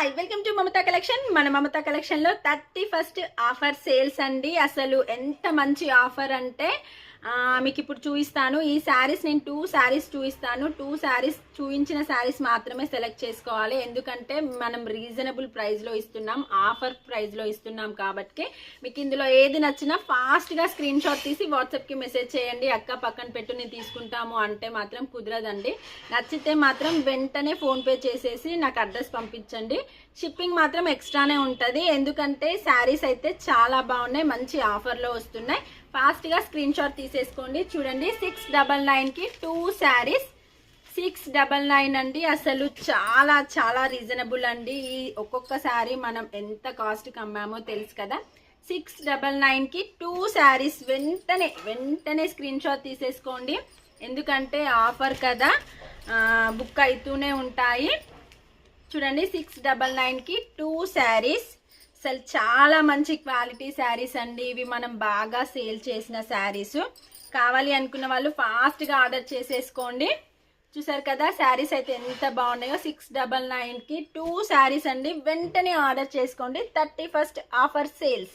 Hi welcome to Mamata collection. మన Mamata collection లో 31st offer sales అండి. అసలు ఎంత మంచి ఆఫర్ అంటే మీకు ఇప్పుడు చూపిస్తాను. ఈ శారీస్ నేను 2 శారీస్ చూపిస్తాను. 2 శారీస్ చూపించిన శారీస్ మాత్రమే సెలెక్ట్ చేసుకోవాలి, ఎందుకంటే మనం రీజనబుల్ ప్రైస్ లో ఇస్తున్నాం, ఆఫర్ ప్రైస్ లో ఇస్తున్నాం కాబట్టి మీకు ఇందులో ఏది నచ్చినా ఫాస్ట్ గా స్క్రీన్ షాట్ తీసి వాట్సాప్ కి మెసేజ్ చేయండి. అక్క పక్కన పెట్టు నేను తీసుకుంటాము అంటే మాత్రం కుదరదండి. నచ్చితే మాత్రం వెంటనే ఫోన్ పే చేసేసి నాకు అడ్రస్ పంపించండి. షిప్పింగ్ మాత్రం ఎక్స్ట్రానే ఉంటుంది, ఎందుకంటే శారీస్ అయితే చాలా బాగున్నాయి, మంచి ఆఫర్లో వస్తున్నాయి. ఫాస్ట్గా స్క్రీన్ షాట్ తీసేసుకోండి. చూడండి 699కి 2 శారీస్, 699 అండి. అసలు చాలా చాలా రీజనబుల్ అండి. ఈ ఒక్కొక్క శారీ మనం ఎంత కాస్ట్కి అమ్మామో తెలుసు కదా. 699కి 2 శారీస్ వెంటనే స్క్రీన్ షాట్ తీసేసుకోండి, ఎందుకంటే ఆఫర్ కదా, బుక్ అవుతూనే ఉంటాయి. చూడండి 699కి 2 శారీస్. అసలు చాలా మంచి క్వాలిటీ శారీస్ అండి. ఇవి మనం బాగా సేల్ చేసిన శారీస్. కావాలి అనుకున్న వాళ్ళు ఫాస్ట్గా ఆర్డర్ చేసేసుకోండి. చూసారు కదా శారీస్ అయితే ఎంత బాగున్నాయో. 699కి 2 శారీస్ అండి. వెంటనే ఆర్డర్ చేసుకోండి. 31st offer sales.